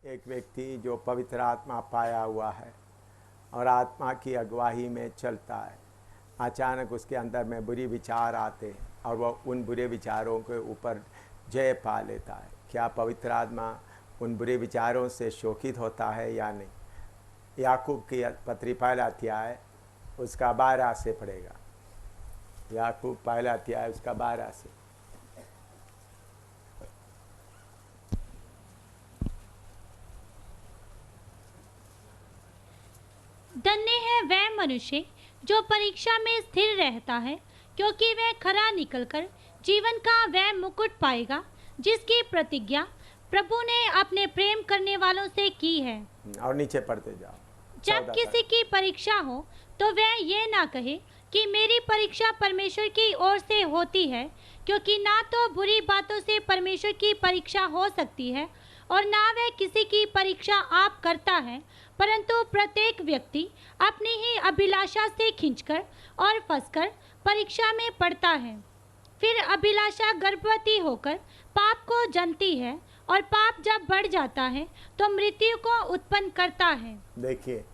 एक व्यक्ति जो पवित्र आत्मा पाया हुआ है और आत्मा की अगुवाई में चलता है, अचानक उसके अंदर में बुरी विचार आते हैं और वह उन बुरे विचारों के ऊपर जय पा लेता है। क्या पवित्र आत्मा उन बुरे विचारों से शोकित होता है या नहीं? याकूब की पत्री पहला अध्याय उसका 12 से पढ़ेगा। याकूब पहला अध्याय उसका 12 से। धन्य है वह मनुष्य जो परीक्षा में स्थिर रहता है, क्योंकि वह खरा निकलकर जीवन का वह मुकुट पाएगा जिसकी प्रतिज्ञा प्रभु ने अपने प्रेम करने वालों से की है। और नीचे पढ़ते जाओ। जब किसी की परीक्षा हो तो वह ये ना कहे कि मेरी परीक्षा परमेश्वर की ओर से होती है, क्योंकि ना तो बुरी बातों से परमेश्वर की परीक्षा हो सकती है और ना वह किसी की परीक्षा आप करता है, परंतु प्रत्येक व्यक्ति अपनी ही अभिलाषा से खींचकर और फंसकर परीक्षा में पड़ता है। फिर अभिलाषा गर्भवती होकर पाप को जन्मती है और पाप जब बढ़ जाता है तो मृत्यु को उत्पन्न करता है। देखिए,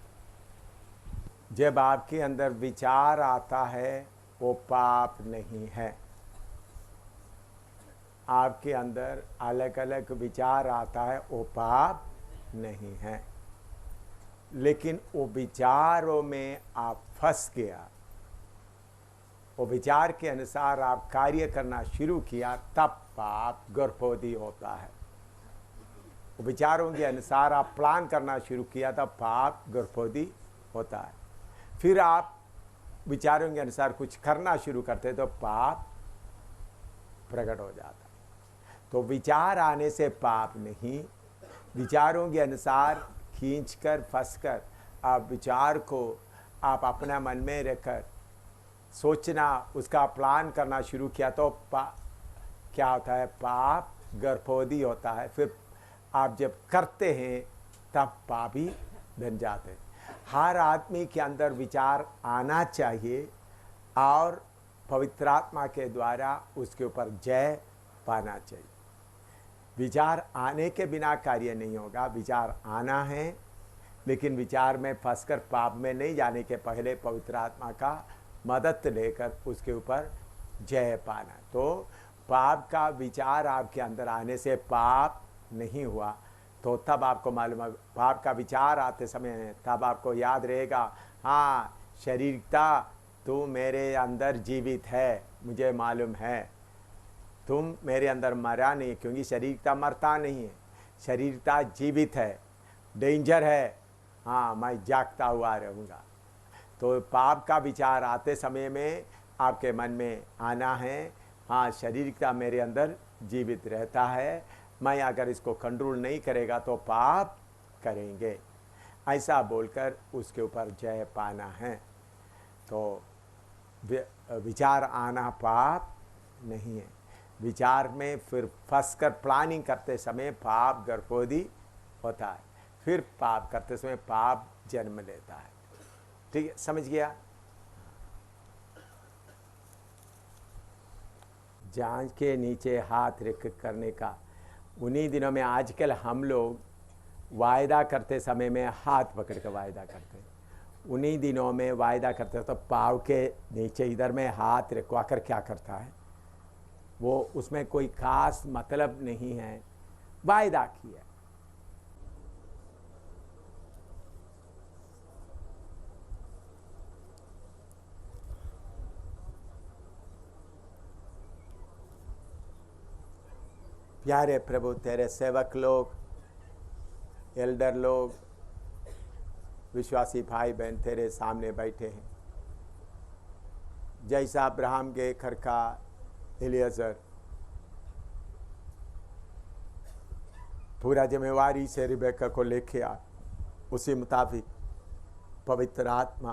जब आपके अंदर विचार आता है वो पाप नहीं है। आपके अंदर अलग अलग विचार आता है वो पाप नहीं है, लेकिन वो विचारों में आप फंस गया, वो विचार के अनुसार आप कार्य करना शुरू किया, तब पाप गर्भवती होता है। वो विचारों के अनुसार आप प्लान करना शुरू किया तब पाप गर्भवती होता है। फिर आप विचारों के अनुसार कुछ करना शुरू करते तो पाप प्रकट हो जाता। तो विचार आने से पाप नहीं, विचारों के अनुसार खींचकर फंसकर आप विचार को आप अपना मन में रखकर सोचना, उसका प्लान करना शुरू किया तो क्या होता है? पाप गर्भवती होता है। फिर आप जब करते हैं तब पापी बन जाते हैं। हर आदमी के अंदर विचार आना चाहिए और पवित्र आत्मा के द्वारा उसके ऊपर जय पाना चाहिए। विचार आने के बिना कार्य नहीं होगा। विचार आना है, लेकिन विचार में फंसकर पाप में नहीं जाने के पहले पवित्र आत्मा का मदद लेकर उसके ऊपर जय पाना। तो पाप का विचार आपके अंदर आने से पाप नहीं हुआ, तो तब आपको मालूम है। पाप का विचार आते समय तब आपको याद रहेगा, हाँ शरीरता तू मेरे अंदर जीवित है, मुझे मालूम है तुम मेरे अंदर मरा नहीं, क्योंकि शरीरता मरता नहीं है, शरीरता जीवित है, डेंजर है, हाँ मैं जागता हुआ रहूँगा। तो पाप का विचार आते समय में आपके मन में आना है, हाँ शरीरता मेरे अंदर जीवित रहता है, मैं अगर इसको कंट्रोल नहीं करेगा तो पाप करेंगे, ऐसा बोलकर उसके ऊपर जय पाना है। तो विचार आना पाप नहीं है। विचार में फिर फंसकर प्लानिंग करते समय पाप गर्भवती होता है, फिर पाप करते समय पाप जन्म लेता है। ठीक है, समझ गया? जांच के नीचे हाथ रख करने का उन्हीं दिनों में आजकल हम लोग वायदा करते समय में हाथ पकड़ कर वायदा करते हैं। उन्हीं दिनों में वायदा करते तो पाँव के नीचे इधर में हाथ रखवा कर क्या करता है वो, उसमें कोई खास मतलब नहीं है, वायदा किया। प्यारे प्रभु, तेरे सेवक लोग, एल्डर लोग, विश्वासी भाई बहन तेरे सामने बैठे हैं। जैसा अब्राहम के घर का एलियाजर पूरा जिम्मेवारी से रिबेका को लेके आ, उसी मुताबिक पवित्र आत्मा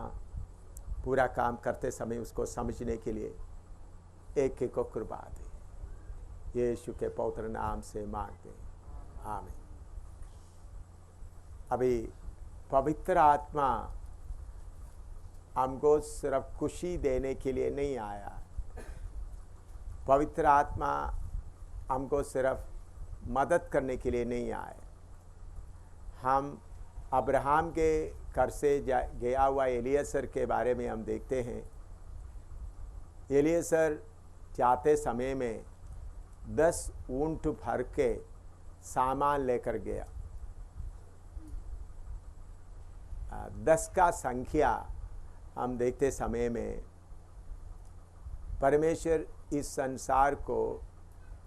पूरा काम करते समय उसको समझने के लिए एक एक को कृपा दे। यीशु के पवित्र नाम से मांगते हैं, आमीन। अभी पवित्र आत्मा हमको सिर्फ खुशी देने के लिए नहीं आया। पवित्र आत्मा हमको सिर्फ मदद करने के लिए नहीं आया। हम अब्राहम के घर से गया हुआ एलिएसर के बारे में हम देखते हैं। एलिएसर जाते समय में 10 ऊंट भर के सामान लेकर गया। 10 का संख्या हम देखते समय में परमेश्वर इस संसार को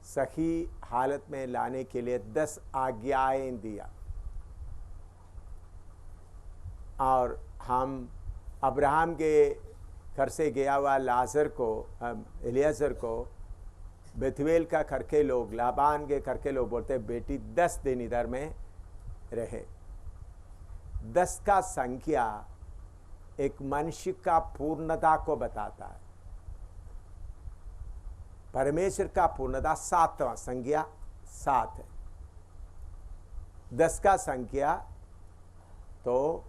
सही हालत में लाने के लिए 10 आज्ञाएं दिया। और हम अब्राहम के घर से गया हुआ लाजर को, एलियाजर को बेथुएल का घर के लोग, लाबान के घर के लोग बोलते बेटी 10 दिन इधर में रहे। 10 का संख्या एक मनुष्य का पूर्णता को बताता है। परमेश्वर का पूर्णता 7वां संख्या 7 है। 10 का संख्या तो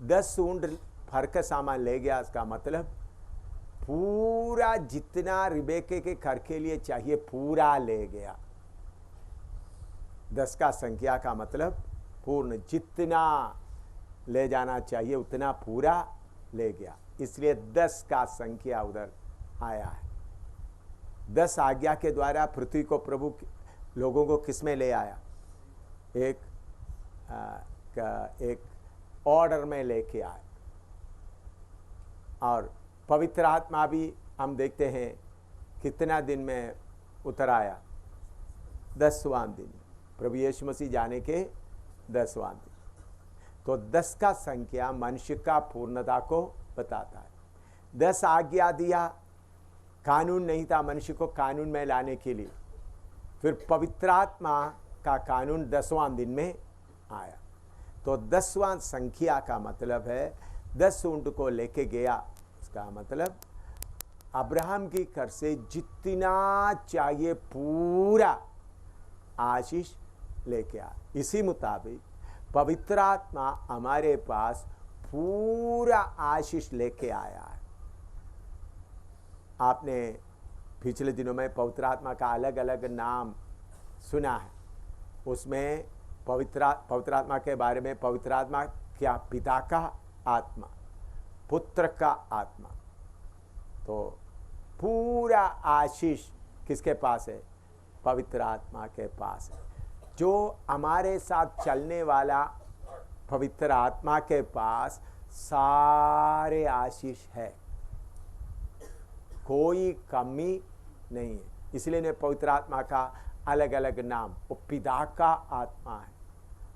10 ऊंट भर का सामान ले गया। इसका मतलब पूरा जितना रिबेके के घर के लिए चाहिए पूरा ले गया। 10 का संख्या का मतलब पूर्ण, जितना ले जाना चाहिए उतना पूरा ले गया, इसलिए 10 का संख्या उधर आया है। 10 आज्ञा के द्वारा पृथ्वी को प्रभु लोगों को किस में ले आया? एक ऑर्डर में लेके आया। और पवित्र आत्मा भी हम देखते हैं कितना दिन में उतर आया? 10वां दिन, प्रभु यीशु मसीह जाने के 10वां दिन। तो 10 का संख्या मनुष्य का पूर्णता को बताता है। 10 आज्ञा दिया, कानून नहीं था मनुष्य को कानून में लाने के लिए। फिर पवित्र आत्मा का कानून 10वां दिन में आया। तो 10वां संख्या का मतलब है 10 ऊंट को लेके गया। इसका मतलब अब्राहम की घर से जितना चाहिए पूरा आशीष लेके आया। इसी मुताबिक पवित्र आत्मा हमारे पास पूरा आशीष लेके आया है। आपने पिछले दिनों में पवित्र आत्मा का अलग अलग नाम सुना है। उसमें पवित्र आत्मा के बारे में पवित्र आत्मा क्या? पिता का आत्मा, पुत्र का आत्मा। तो पूरा आशीष किसके पास है? पवित्र आत्मा के पास है। जो हमारे साथ चलने वाला पवित्र आत्मा के पास सारे आशीष है, कोई कमी नहीं है। इसलिए ने पवित्र आत्मा का अलग अलग नाम, वो पिता का आत्मा है,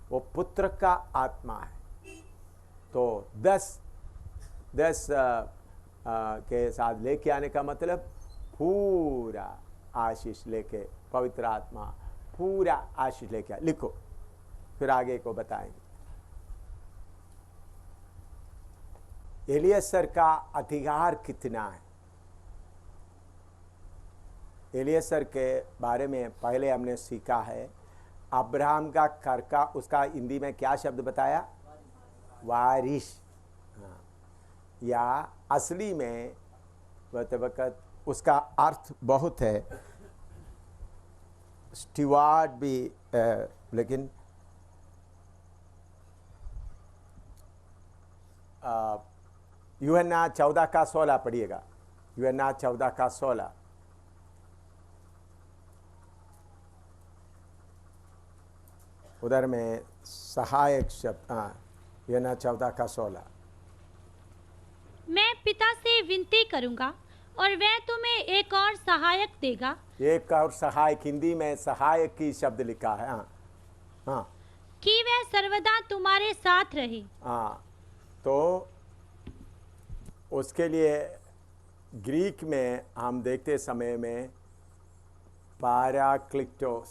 वो पुत्र का आत्मा है। तो 10 के साथ लेके आने का मतलब पूरा आशीष लेके, पवित्र आत्मा पूरा आशीष लेके। लिखो, फिर आगे को बताएंगे। एलियसर का अधिकार कितना है? एलियसर के बारे में पहले हमने सीखा है। अब्राहम का घर का, उसका हिंदी में क्या शब्द बताया? वारिस। हाँ, या असली में वक्त उसका अर्थ बहुत है, स्टीवार्ड भी, लेकिन यूहन्ना 14 का 16 पढ़िएगा। यूहन्ना 14 का 16। उधर में सहायक शब्द, यूहन्ना 14 का 16। मैं पिता से विनती करूंगा और वह तुम्हें एक और सहायक देगा। एक और सहायक, हिंदी में सहायक की शब्द लिखा है। हाँ हाँ, कि वह सर्वदा तुम्हारे साथ रहे। हाँ, तो उसके लिए ग्रीक में हम देखते समय में पैराक्लिटोस,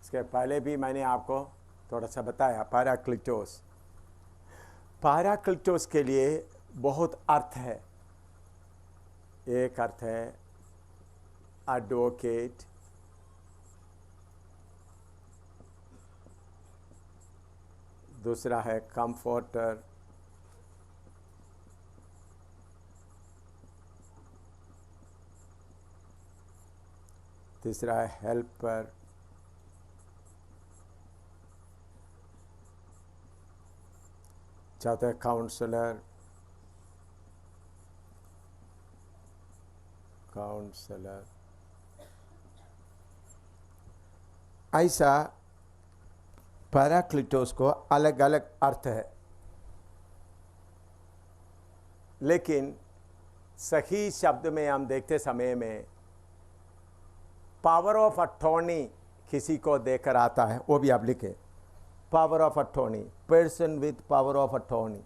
इसके पहले भी मैंने आपको थोड़ा सा बताया। पैराक्लिटोस के लिए बहुत अर्थ है। एक अर्थ है एडवोकेट, दूसरा है कंफर्टर, तीसरा है हेल्पर, चौथा काउंसलर, ऐसा पैराक्लिटोस को अलग अलग अर्थ है, लेकिन सही शब्द में हम देखते समय में पावर ऑफ अटॉर्नी किसी को देकर आता है, वो भी आप लिखे, power of attorney, person with power of attorney.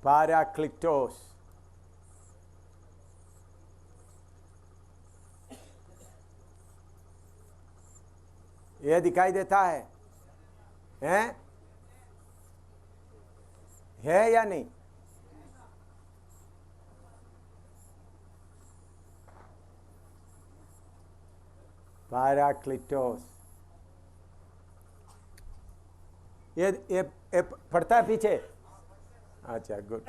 पैराक्लिटोस, ये दिखाई देता है, है या नहीं? पैराक्लिटोस, ये पढ़ता है पीछे? अच्छा, गुड।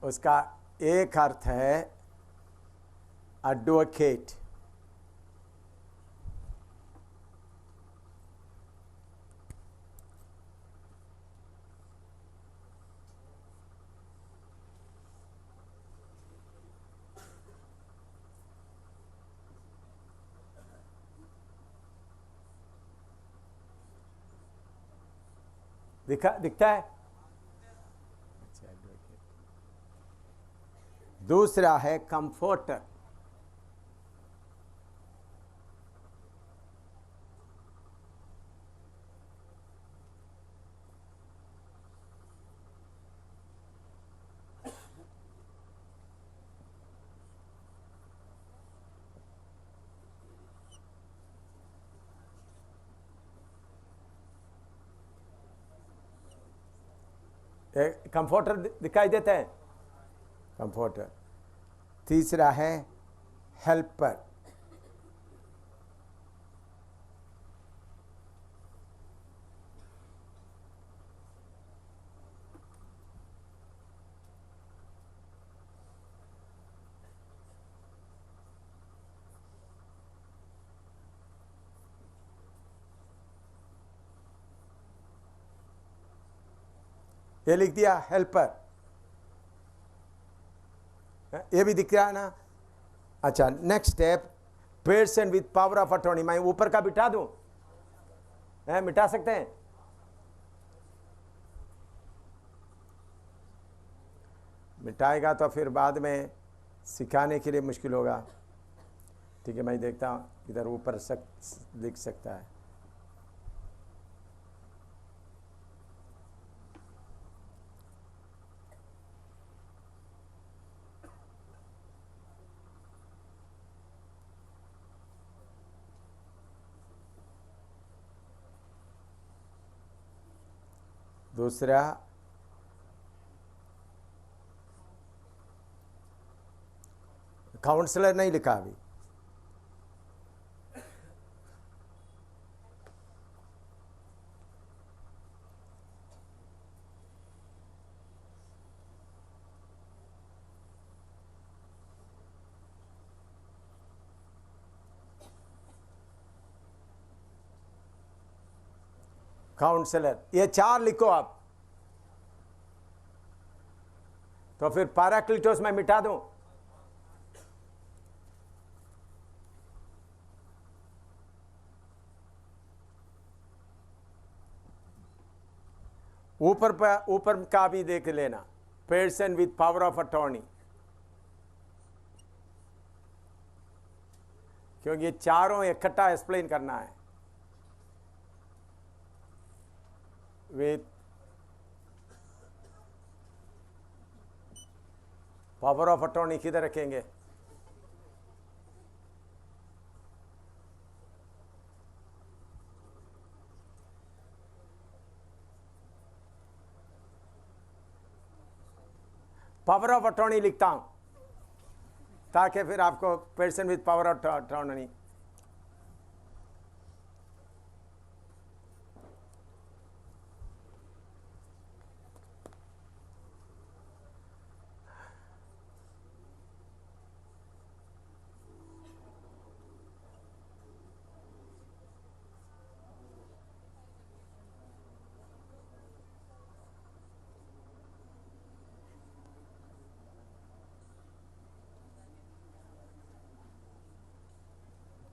उसका एक अर्थ है एडवोकेट, दिखता है? अच्छा, दूसरा है कंफर्टर, कंफर्टर दिखाई देते हैं, कंफर्टर। तीसरा है हेल्पर, ये लिख दिया हेल्पर, ये भी दिख रहा है ना? अच्छा, next step, person with power of attorney. मैं ऊपर का बिठा दूं? मिटा सकते हैं? मिटाएगा तो फिर बाद में सिखाने के लिए मुश्किल होगा। ठीक है, मैं देखता हूं इधर ऊपर लिख सकता है। दूसरा काउंसलर नहीं लिखा अभी, काउंसलर, ये चार लिखो आप। तो फिर पैराक्लिटोस मैं मिटा दूं? ऊपर का भी देख लेना, person with power of attorney, क्योंकि ये चारों इकट्ठा एक्सप्लेन करना है। विथ पावर ऑफ अटॉर्नी किधर रखेंगे? पावर ऑफ अटॉर्नी लिखता हूं ताकि फिर आपको person with power of attorney,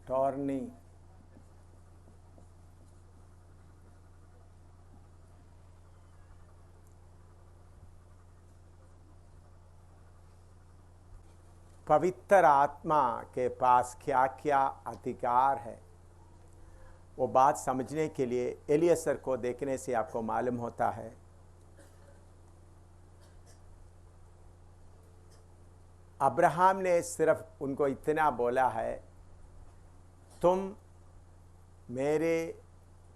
Tourney पवित्र आत्मा के पास क्या क्या अधिकार है, वो बात समझने के लिए एलियसर को देखने से आपको मालूम होता है। अब्राहम ने सिर्फ उनको इतना बोला है, तुम मेरे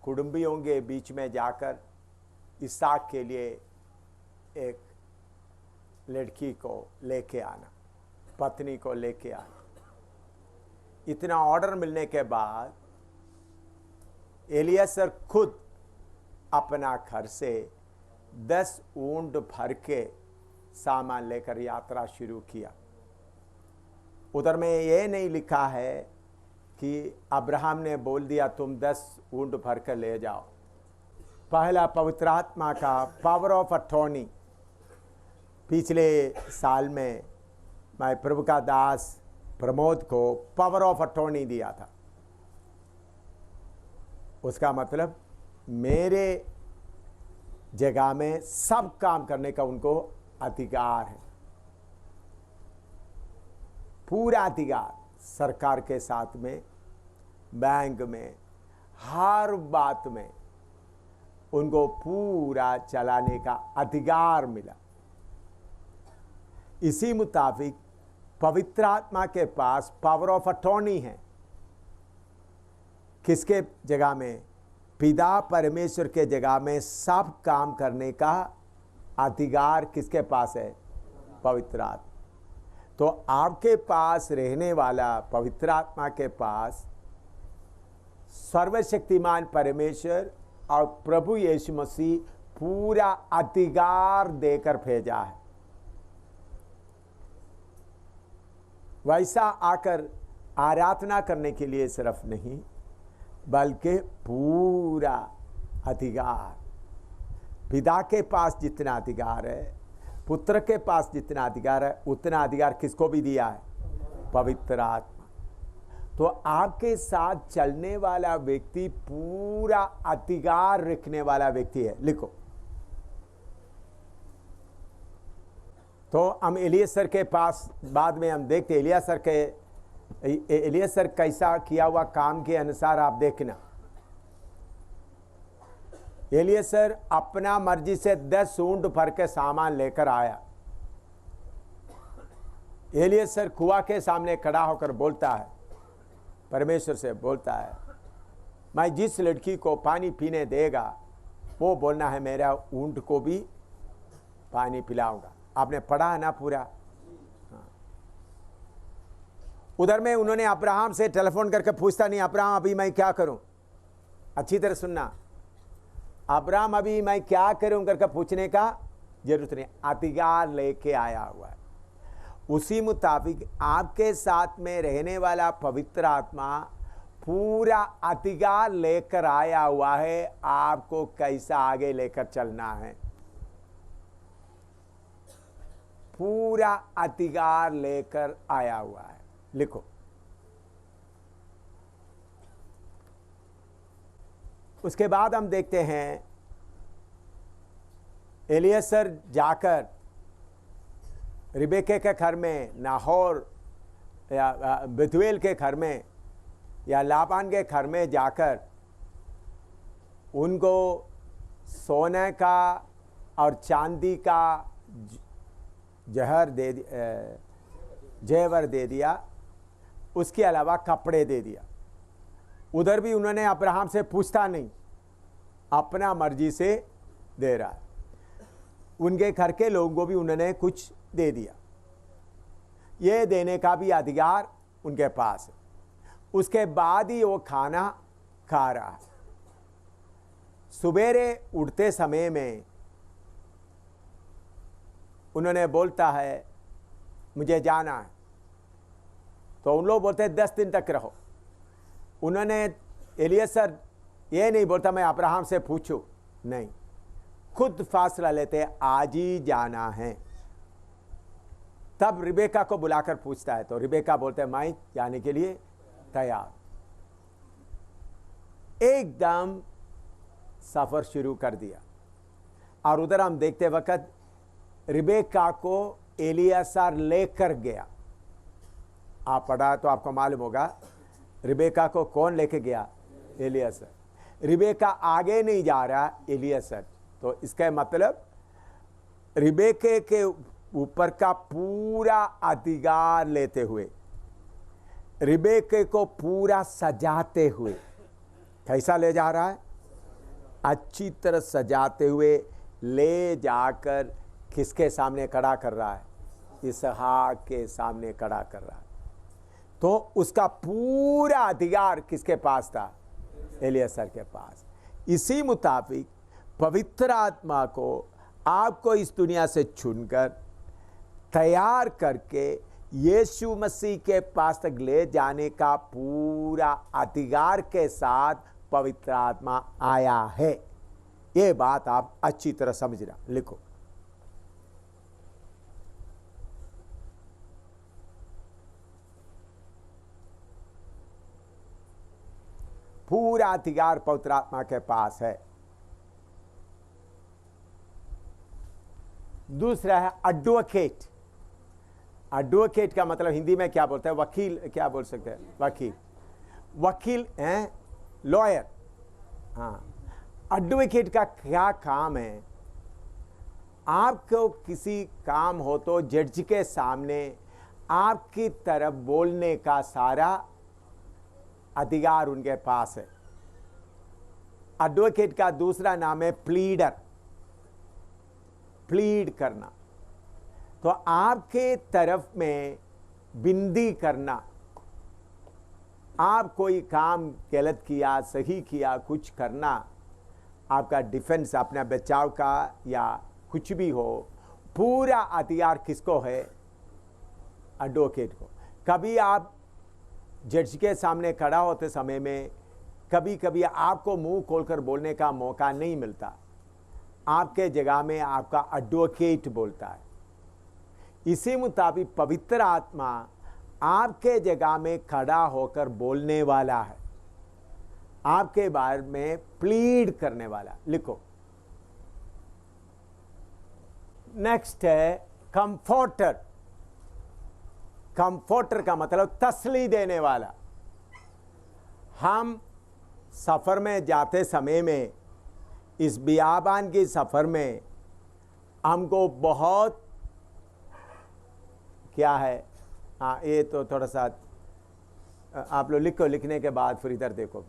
कुटुंबियों के बीच में जाकर इसहाक के लिए एक लड़की को लेके आना, पत्नी को लेके आना। इतना ऑर्डर मिलने के बाद एलियसर खुद अपना घर से 10 ऊंट भर के सामान लेकर यात्रा शुरू किया। उधर में ये नहीं लिखा है कि अब्राहम ने बोल दिया तुम 10 ऊंट भर कर ले जाओ। पहला पवित्र आत्मा का पावर ऑफ अटॉर्नी पिछले साल में मैं प्रभु का दास प्रमोद को पावर ऑफ अटॉर्नी दिया था। उसका मतलब मेरे जगह में सब काम करने का उनको अधिकार है, पूरा अधिकार। सरकार के साथ में, बैंक में, हर बात में उनको पूरा चलाने का अधिकार मिला। इसी मुताबिक पवित्र आत्मा के पास पावर ऑफ अटॉर्नी है। किसके जगह में? पिता परमेश्वर के जगह में सब काम करने का अधिकार किसके पास है? पवित्र आत्मा। तो आपके पास रहने वाला पवित्र आत्मा के पास सर्वशक्तिमान परमेश्वर और प्रभु यीशु मसीह पूरा अधिकार देकर भेजा है। वैसा आकर आराधना करने के लिए सिर्फ नहीं, बल्कि पूरा अधिकार। पिता के पास जितना अधिकार है, पुत्र के पास जितना अधिकार है, उतना अधिकार किसको भी दिया है? पवित्र आत्मा। तो आपके साथ चलने वाला व्यक्ति पूरा अधिकार रखने वाला व्यक्ति है। लिखो। तो हम एलियसर के पास बाद में हम देखते, एलियसर कैसा किया हुआ काम के अनुसार आप देखना। एलियसर अपना मर्जी से 10 ऊंट भर के सामान लेकर आया। एलियसर कुआं के सामने खड़ा होकर बोलता है, परमेश्वर से बोलता है, मैं जिस लड़की को पानी पीने देगा वो बोलना है मेरा ऊंट को भी पानी पिलाऊंगा। आपने पढ़ा है ना पूरा? हाँ। उधर में उन्होंने अब्राहम से टेलीफोन करके पूछता नहीं, अब्राहम अभी मैं क्या करूं? अच्छी तरह सुनना, अब्राहम अभी मैं क्या करूं करके पूछने का जरूरत नहीं, अधिकार लेके आया हुआ है। उसी मुताबिक आपके साथ में रहने वाला पवित्र आत्मा पूरा अधिकार लेकर आया हुआ है, आपको कैसा आगे लेकर चलना है। पूरा अधिकार लेकर आया हुआ है। लिखो। उसके बाद हम देखते हैं एलियसर जाकर रिबेके के घर में, नाहोर या बेतुएल के घर में या लाबान के घर में जाकर उनको सोने का और चांदी का जेवर दे दिया, उसके अलावा कपड़े दे दिया। उधर भी उन्होंने अब्राहम से पूछता नहीं, अपना मर्जी से दे रहा है। उनके घर के लोगों को भी उन्होंने कुछ दे दिया, ये देने का भी अधिकार उनके पास है। उसके बाद ही वो खाना खा रहा है। सुबेरे उठते समय में उन्होंने बोलता है मुझे जाना है, तो उन लोग बोलते हैं 10 दिन तक रहो। उन्होंने एलियसर ये नहीं बोलता मैं अब्राहम से पूछूं, नहीं, खुद फासला लेते आज ही जाना है। तब रिबेका को बुलाकर पूछता है, तो रिबेका बोलते हैं मैं जाने के लिए तैयार। एकदम सफर शुरू कर दिया। और उधर हम देखते वक्त रिबेका को एलियासर लेकर गया। आप पढ़ा तो आपको मालूम होगा, रिबेका को कौन लेके गया? एलियासर। रिबेका आगे नहीं जा रहा, एलियासर। तो इसका मतलब रिबेके के ऊपर का पूरा अधिकार लेते हुए, रिबेके को पूरा सजाते हुए, कैसा ले जा रहा है? अच्छी तरह सजाते हुए ले जाकर किसके सामने खड़ा कर रहा है? इसहाक के सामने खड़ा कर रहा है। तो उसका पूरा अधिकार किसके पास था? एलियासर के पास। इसी मुताबिक पवित्र आत्मा को आपको इस दुनिया से चुनकर तैयार करके यीशु मसीह के पास तक ले जाने का पूरा अधिकार के साथ पवित्र आत्मा आया है। ये बात आप अच्छी तरह समझना। लिखो, पूरा अधिकार पवित्र आत्मा के पास है। दूसरा है एडवोकेट। एडवोकेट का मतलब हिंदी में क्या बोलते हैं? वकील, क्या बोल सकते हैं? वकील। वकील हैं, लॉयर। हाँ, एडवोकेट का क्या काम है? आपको किसी काम हो तो जज के सामने आपकी तरफ बोलने का सारा अधिकार उनके पास है। एडवोकेट का दूसरा नाम है प्लीडर। प्लीड करना, तो आपके तरफ में बिंदी करना। आप कोई काम गलत किया, सही किया, कुछ करना, आपका डिफेंस, अपना बचाव का या कुछ भी हो, पूरा अधिकार किसको है? एडवोकेट को। कभी आप जज के सामने खड़ा होते समय में कभी कभी आपको मुंह खोलकर बोलने का मौका नहीं मिलता, आपके जगह में आपका एडवोकेट बोलता है। इसी मुताबिक पवित्र आत्मा आपके जगह में खड़ा होकर बोलने वाला है, आपके बारे में प्लीड करने वाला। लिखो, नेक्स्ट है कंफर्टर। कंफर्टर का मतलब तसल्ली देने वाला। हम सफर में जाते समय में, इस बियाबान की सफर में हमको बहुत क्या है, हाँ ये तो थोड़ा सा आप लोग लिखो, लिखने के बाद फिर इधर देखो।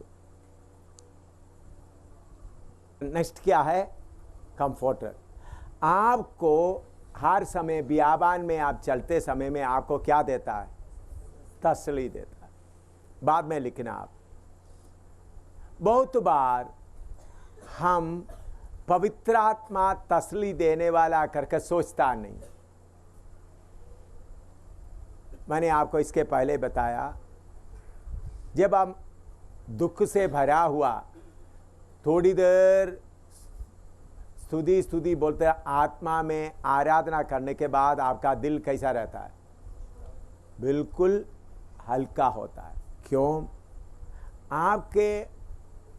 नेक्स्ट क्या है? कंफर्टर। आपको हर समय बियाबान में आप चलते समय में आपको क्या देता है? तसल्ली देता है। बाद में लिखना आप। बहुत बार हम पवित्र आत्मा तसल्ली देने वाला करके सोचता नहीं। मैंने आपको इसके पहले बताया, जब हम दुख से भरा हुआ थोड़ी देर स्तुति बोलते हैं, आत्मा में आराधना करने के बाद आपका दिल कैसा रहता है? बिल्कुल हल्का होता है। क्यों? आपके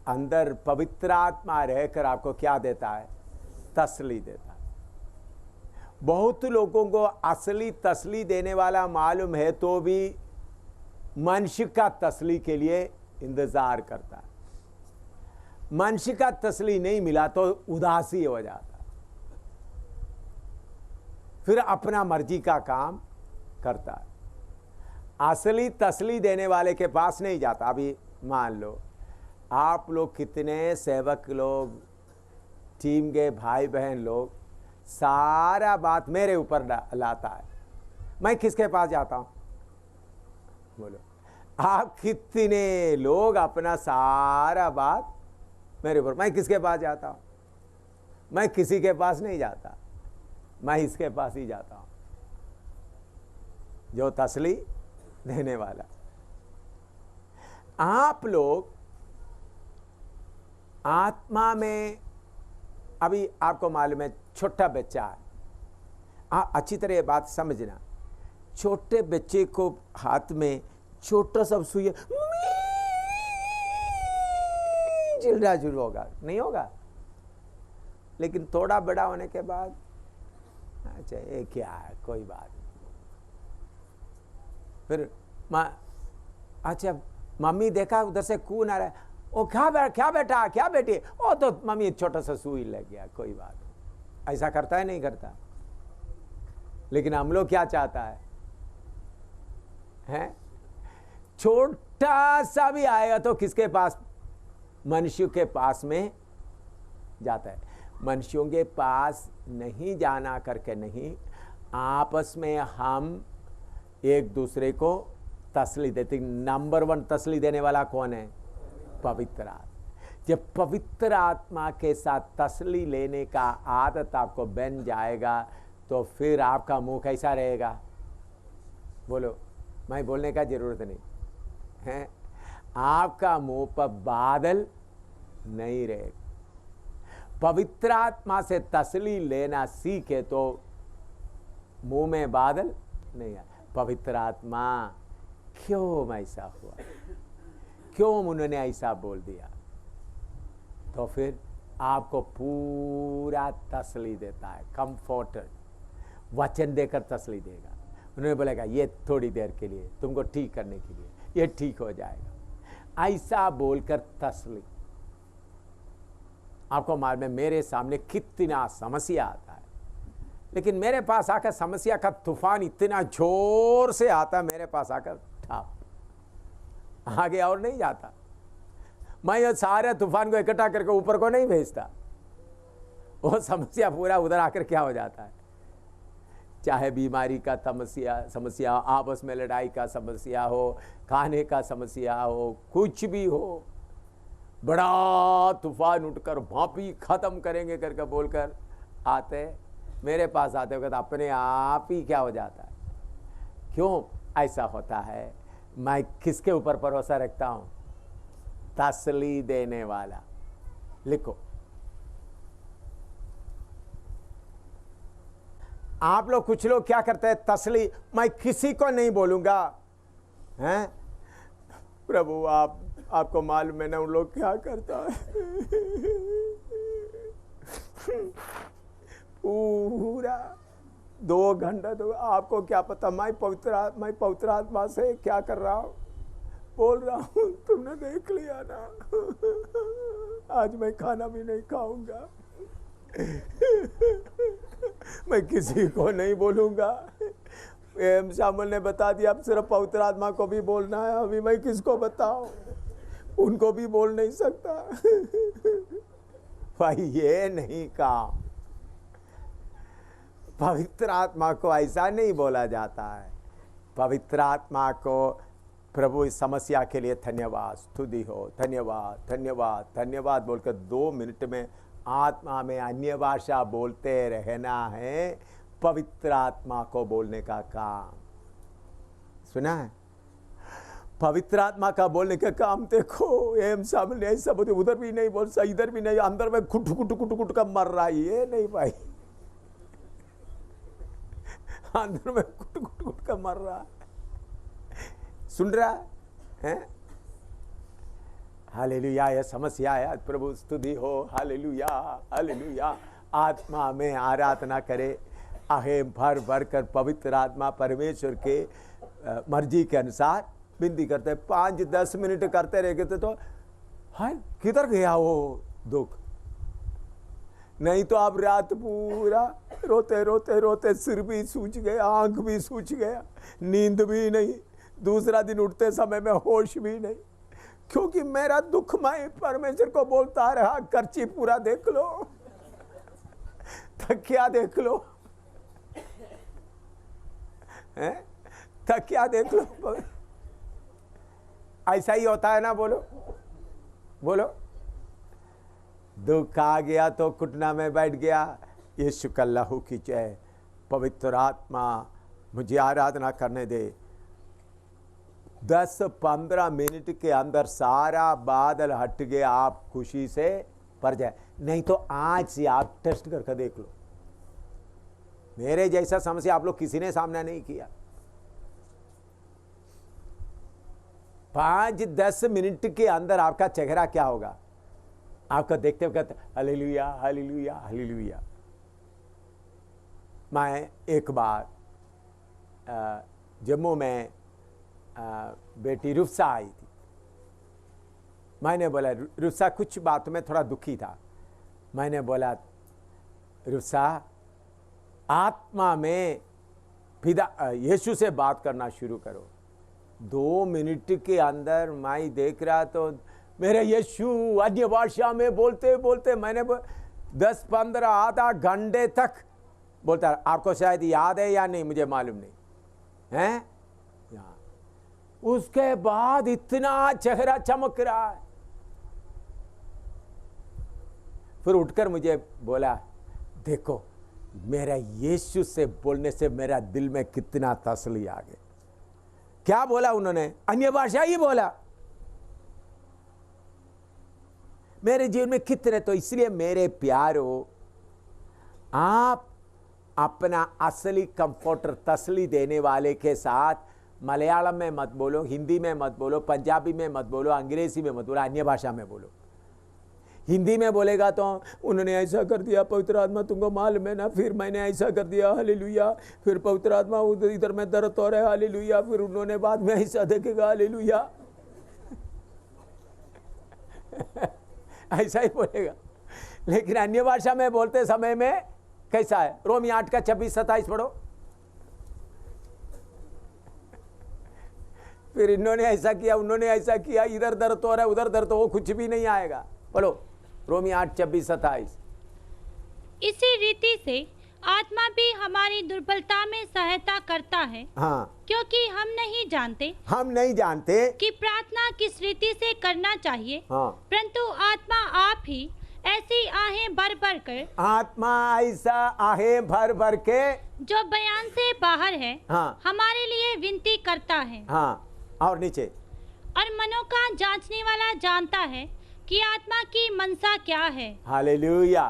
अंदर पवित्र आत्मा रहकर आपको क्या देता है? तसल्ली देता है। बहुत लोगों को असली तसल्ली देने वाला मालूम है तो भी मनुष्य का तसल्ली के लिए इंतजार करता है। मनुष्य का तसल्ली नहीं मिला तो उदासी हो जाता, फिर अपना मर्जी का काम करता है। असली तसल्ली देने वाले के पास नहीं जाता। अभी मान लो आप लोग कितने सेवक लोग, टीम के भाई बहन लोग सारा बात मेरे ऊपर लाता है। मैं किसके पास जाता हूं? बोलो, आप कितने लोग अपना सारा बात मेरे ऊपर, मैं किसके पास जाता हूं? मैं किसी के पास नहीं जाता, मैं इसके पास ही जाता हूं जो तसल्ली देने वाला। आप लोग आत्मा में, अभी आपको मालूम है छोटा बच्चा है, आप अच्छी तरह ये बात समझना, छोटे बच्चे को हाथ में छोटा सा सुई चिल्ला शुरू होगा, नहीं होगा? लेकिन थोड़ा बड़ा होने के बाद अच्छा ये क्या है, कोई बात नहीं। फिर अच्छा मम्मी देखा उधर से कौन आ रहा है, ओ क्या बेटा क्या बेटी, ओ तो मम्मी छोटा सा सुई लग गया, कोई बात नहीं। ऐसा करता है नहीं करता? लेकिन हम लोग क्या चाहता है? छोटा सा भी आएगा तो किसके पास? मनुष्य के पास में जाता है। मनुष्यों के पास नहीं जाना करके नहीं, आपस में हम एक दूसरे को तसल्ली देते। नंबर 1 तसल्ली देने वाला कौन है? पवित्र आत्मा। जब पवित्र आत्मा के साथ तसल्ली लेने का आदत आपको बन जाएगा तो फिर आपका मुंह कैसा रहेगा? बोलो, मैं बोलने का जरूरत नहीं है, आपका मुंह पर बादल नहीं रहेगा। पवित्र आत्मा से तसल्ली लेना सीखे तो मुंह में बादल नहीं आए। पवित्र आत्मा क्यों ऐसा हुआ, क्यों उन्होंने ऐसा बोल दिया, तो फिर आपको पूरा तसल्ली देता है, कंफर्टेड वचन देकर तसल्ली देगा। उन्होंने बोलेगा ये थोड़ी देर के लिए, तुमको ठीक करने के लिए, ये ठीक हो जाएगा, ऐसा बोलकर तसल्ली। आपको मालूम है मेरे सामने कितना समस्या आता है, लेकिन मेरे पास आकर समस्या का तूफान इतना जोर से आता है, मेरे पास आकर ठाप, आगे और नहीं जाता। मैं ये सारे तूफान को इकट्ठा करके ऊपर को नहीं भेजता, वो समस्या पूरा उधर आकर क्या हो जाता है। चाहे बीमारी का समस्या, आपस में लड़ाई का समस्या हो, खाने का समस्या हो, कुछ भी हो, बड़ा तूफान उठकर भापी खत्म करेंगे करके बोलकर आते, मेरे पास आते वक्त अपने आप ही क्या हो जाता है। क्यों ऐसा होता है? मैं किसके ऊपर भरोसा रखता हूं? तसल्ली देने वाला। लिखो, आप लोग कुछ लोग क्या करते हैं? तसल्ली मैं किसी को नहीं बोलूंगा, हैं? प्रभु आपको मालूम है ना उन लोग क्या करता है। पूरा 2 घंटा तो आपको क्या पता मैं पवित्र आत्मा से क्या कर रहा हूं, बोल रहा हूं, तुमने देख लिया ना, आज मैं खाना भी नहीं खाऊंगा, मैं किसी को नहीं बोलूंगा। शामिल ने बता दिया अब सिर्फ पवित्र आत्मा को भी बोलना है, अभी मैं किसको बताऊं, उनको भी बोल नहीं सकता। भाई ये नहीं काम, पवित्र आत्मा को ऐसा नहीं बोला जाता है। पवित्र आत्मा को प्रभु इस समस्या के लिए धन्यवाद, स्तुति हो, धन्यवाद धन्यवाद धन्यवाद बोलकर 2 मिनट में आत्मा में अन्य भाषा बोलते रहना है पवित्र आत्मा को बोलने का काम। सुना है? पवित्र आत्मा का बोलने का काम देखो, एम सामने ऐसा बोलते, उधर भी नहीं बोल सा, इधर भी नहीं, अंदर में कुट कुट कुट कुट का मर रहा है, ये नहीं भाई, अंदर में कुट कुट कुट का मर रहा है। सुन रहा है? हालेलुया, यह समस्या है, प्रभु स्तुति हो, हालेलुया हालेलुया। आत्मा में आराधना करे, आहे भर भर कर पवित्र आत्मा परमेश्वर के मर्जी के अनुसार विनती करते। 5-10 मिनट करते रह तो हाय किधर गया वो दुख, नहीं तो आप रात पूरा रोते रोते रोते सिर भी सूज गया, आंख भी सूज गया, नींद भी नहीं, दूसरा दिन उठते समय में होश भी नहीं, क्योंकि मेरा दुख मैं परमेश्वर को बोलता रहा। कर्ची पूरा देख लो, तकिया देख लो, हैं? तकिया देख लो। ऐसा ही होता है ना, बोलो बोलो। दुख आ गया तो घुटना में बैठ गया, यीशु का लहू की जय, पवित्र आत्मा मुझे आराधना करने दे। 10-15 मिनट के अंदर सारा बादल हट गया, आप खुशी से भर जाए। नहीं तो आज से आप टेस्ट करके देख लो। मेरे जैसा समस्या आप लोग किसी ने सामना नहीं किया। 5-10 मिनट के अंदर आपका चेहरा क्या होगा? आपका देखते वक्त हालेलुया हालेलुया हालेलुया। मैं एक बार जम्मू में बेटी रुफसा आई थी। मैंने बोला, रुफसा कुछ बातों में थोड़ा दुखी था। मैंने बोला, रुफसा आत्मा में पिता यीशु से बात करना शुरू करो। 2 मिनट के अंदर मैं देख रहा तो मेरे यीशु अन्य भाषा में बोलते बोलते, मैंने 10-15 आधा घंटे तक बोलता। आपको शायद याद है या नहीं मुझे मालूम नहीं है। उसके बाद इतना चेहरा चमक रहा है। फिर उठकर मुझे बोला, देखो मेरा यीशु से बोलने से मेरा दिल में कितना तसल्ली आ गई। क्या बोला उन्होंने? अन्य भाषा ही बोला। मेरे जीवन में कितने, तो इसलिए मेरे प्यारो, आप अपना असली कंफर्टर तसल्ली देने वाले के साथ मलयालम में मत बोलो, हिंदी में मत बोलो, पंजाबी में मत बोलो, अंग्रेजी में मत बोलो, अन्य भाषा में बोलो। हिंदी में बोलेगा तो उन्होंने ऐसा कर दिया, पवित्र आत्मा तुमको मालूम है ना, फिर मैंने ऐसा कर दिया हालेलुया, फिर पवित्र आत्मा उधर इधर में दर्द हो रहा है हालेलुया, फिर उन्होंने बाद में ऐसा देखेगा हालेलुया। ऐसा ही बोलेगा। लेकिन अन्य भाषा में बोलते समय में कैसा है? रोमी 8 का 26-27 पढ़ो। फिर इन्होंने ऐसा किया, उन्होंने ऐसा किया, इधर दर्द हो रहा है, उधर दर्द हो, कुछ भी नहीं आएगा। पढ़ो रोमी 8:26-27। इसी रीति से आत्मा भी हमारी दुर्बलता में सहायता करता है। हाँ, क्योंकि हम नहीं जानते कि प्रार्थना किस रीति से करना चाहिए। हाँ, परंतु आत्मा आप ही ऐसी आहें भर भर कर, आत्मा ऐसा आहें भर भर के जो बयान से बाहर है, हाँ, हमारे लिए विनती करता है। हाँ, और नीचे, और मनों का जांचने वाला जानता है कि आत्मा की मनसा क्या है। हालेलुया।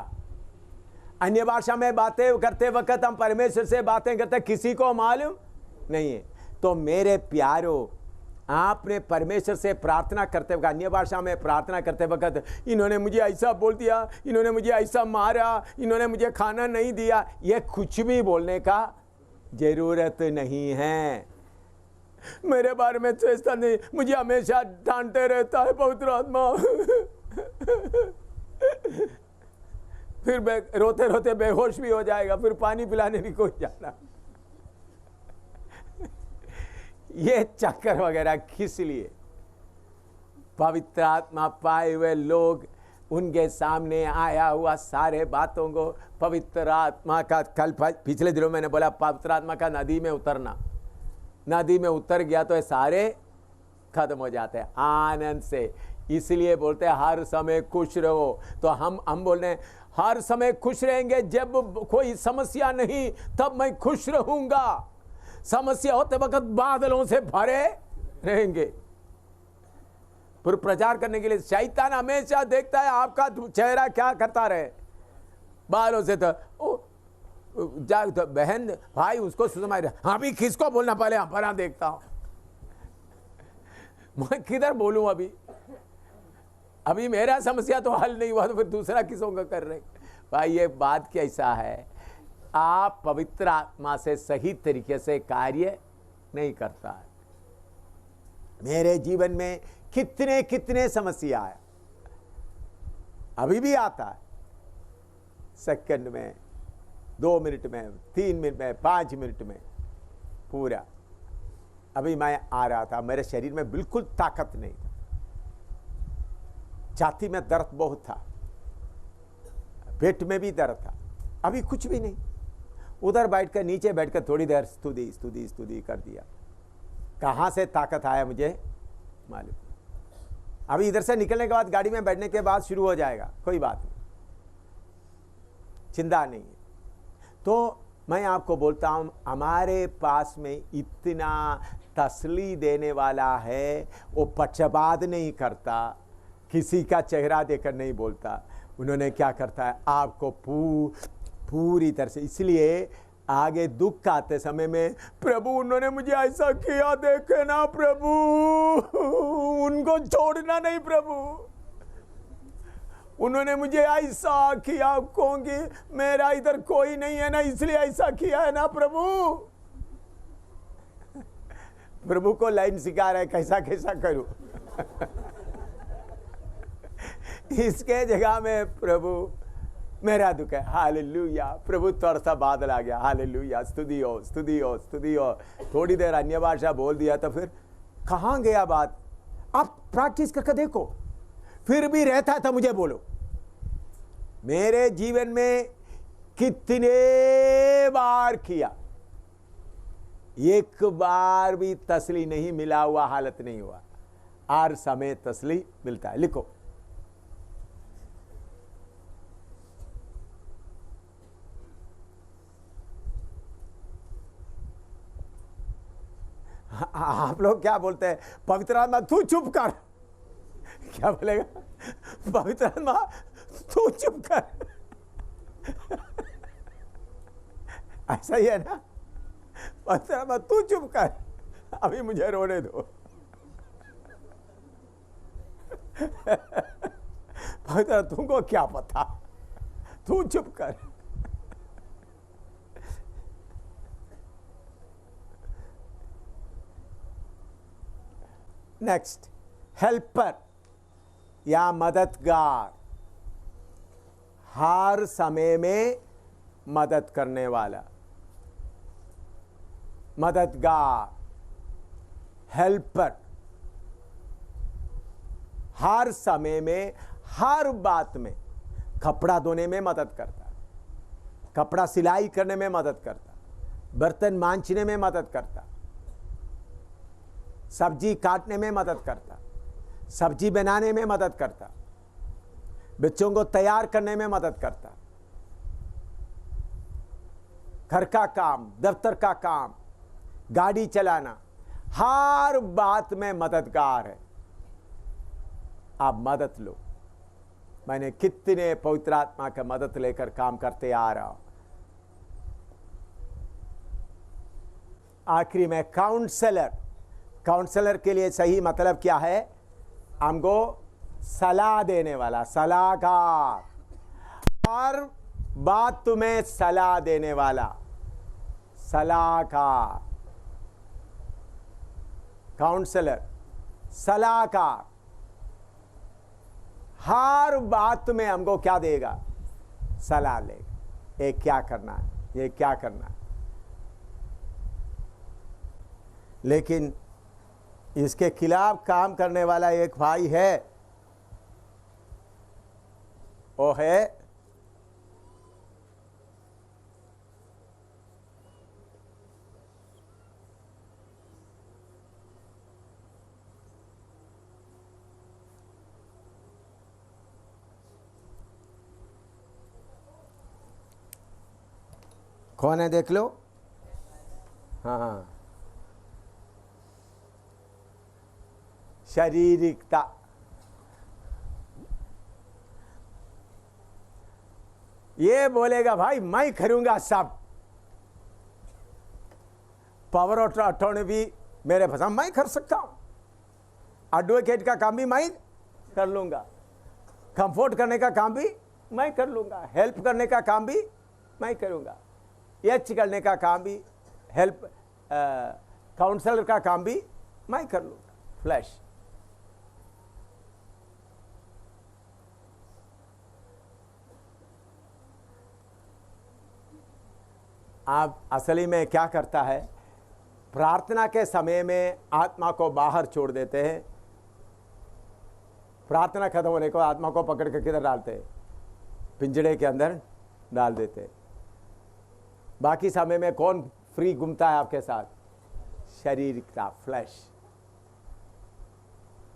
अन्य भाषा में बातें करते वक्त हम परमेश्वर से बातें करते, किसी को मालूम नहीं है। तो मेरे प्यारो, आपने परमेश्वर से प्रार्थना करते वक्त, अन्य भाषा में प्रार्थना करते वक्त, इन्होंने मुझे ऐसा बोल दिया, इन्होंने मुझे ऐसा मारा, इन्होंने मुझे खाना नहीं दिया, ये कुछ भी बोलने का जरूरत नहीं है। मेरे बारे में तो ऐसा नहीं, मुझे हमेशा डांटते रहता है पवित्र आत्मा। फिर रोते रोते बेहोश भी हो जाएगा, फिर पानी पिलाने भी कोई जाना। ये चक्कर वगैरह किस लिए? पवित्र आत्मा पाए हुए लोग, उनके सामने आया हुआ सारे बातों को पवित्र आत्मा का, कल पिछले दिनों मैंने बोला पवित्र आत्मा का नदी में उतरना, नदी में उतर गया तो ये सारे खत्म हो जाते हैं आनंद से। इसलिए बोलते हैं हर समय खुश रहो। तो हम बोल रहे हैं हर समय खुश रहेंगे, जब कोई समस्या नहीं तब मैं खुश रहूंगा। समस्या होते वक्त बादलों से भरे रहेंगे। फिर प्रचार करने के लिए शैतान हमेशा देखता है आपका चेहरा क्या करता रहे। बादलों से तो बहन भाई उसको सुनाई, हाँ भी किसको बोलना, पहले अपना देखता हूं, मैं किधर बोलूं। अभी मेरा समस्या तो हल नहीं हुआ तो फिर दूसरा किसों का कर रहे। भाई ये बात कैसा है, आप पवित्र आत्मा से सही तरीके से कार्य नहीं करता है। मेरे जीवन में कितने कितने समस्या है, अभी भी आता है, सेकंड में, 2 मिनट में, 3 मिनट में, 5 मिनट में पूरा। अभी मैं आ रहा था, मेरे शरीर में बिल्कुल ताकत नहीं था, छाती में दर्द बहुत था, पेट में भी दर्द था, अभी कुछ भी नहीं, उधर बैठकर नीचे बैठकर थोड़ी देर स्तुति स्तुति स्तुति कर दिया। कहाँ से ताकत आया मुझे मालूम। अभी इधर से निकलने के बाद गाड़ी में बैठने के बाद शुरू हो जाएगा, कोई बात नहीं, चिंता नहीं है। तो मैं आपको बोलता हूं, हमारे पास में इतना तसल्ली देने वाला है, वो पक्षपात नहीं करता, किसी का चेहरा देखकर नहीं बोलता। उन्होंने क्या करता है, आपको पूरी तरह से। इसलिए आगे दुख आते समय में, प्रभु उन्होंने मुझे ऐसा किया, देखे ना प्रभु, उनको छोड़ना नहीं प्रभु, उन्होंने मुझे ऐसा किया, क्योंकि मेरा इधर कोई नहीं है ना, इसलिए ऐसा किया है ना प्रभु। प्रभु को लाइन सिखा रहा है, कैसा कैसा करूं। इसके जगह में प्रभु मेरा दुख है, हालेलुया, प्रभु थोड़ा सा बादल आ गया, हालेलुया, स्तुति हो स्तुति हो स्तुति हो। थोड़ी देर अन्य भाषा बोल दिया तो फिर कहाँ गया बात। आप प्रैक्टिस करके देखो, फिर भी रहता था मुझे बोलो। मेरे जीवन में कितने बार किया, एक बार भी तसली नहीं मिला हुआ हालत नहीं हुआ, हर समय तसली मिलता है। लिखो, आप लोग क्या बोलते हैं, पवित्र आत्मा तू चुप कर। क्या बोलेगा, पवित्र आत्मा तू चुप कर। ऐसा ही है ना, पवित्र आत्मा तू चुप कर, अभी मुझे रोने दो। पवित्र, तुमको क्या पता, तू चुप कर। नेक्स्ट, हेल्पर या मददगार, हर समय में मदद करने वाला। मददगार, हेल्पर, हर समय में, हर बात में। कपड़ा धोने में मदद करता, कपड़ा सिलाई करने में मदद करता, बर्तन मांजने में मदद करता, सब्जी काटने में मदद करता, सब्जी बनाने में मदद करता, बच्चों को तैयार करने में मदद करता, घर का काम, दफ्तर का काम, गाड़ी चलाना, हर बात में मददगार है। आप मदद लो। मैंने कितने पवित्र आत्मा का मदद लेकर काम करते आ रहा हूं। आखिरी में काउंसलर। काउंसलर के लिए सही मतलब क्या है, हमको सलाह देने वाला, सलाहकार, हर बात तुम्हें सलाह देने वाला, सलाहकार, काउंसलर, सलाहकार, हर बात में हमको क्या देगा, सलाह लेगा। ये क्या करना है, ये क्या करना है। लेकिन इसके खिलाफ काम करने वाला एक भाई है, वो है कौन है, देख लो। हाँ, शारीरिकता। ये बोलेगा भाई मैं करूंगा सब, पावर ऑफ अटॉर्नी भी मेरे पास, मैं कर सकता हूं, एडवोकेट का काम भी मैं कर लूंगा, कंफर्ट करने का काम भी मैं कर लूंगा, हेल्प करने का काम भी मैं करूंगा, एच करने का काम भी, हेल्प काउंसलर का काम भी मैं कर लूंगा। फ्लैश। आप असली में क्या करता है, प्रार्थना के समय में आत्मा को बाहर छोड़ देते हैं। प्रार्थना खत्म होने को आत्मा को पकड़ के किधर डालते हैं, पिंजड़े के अंदर डाल देते हैं। बाकी समय में कौन फ्री घूमता है आपके साथ? शरीर का फ्लैश।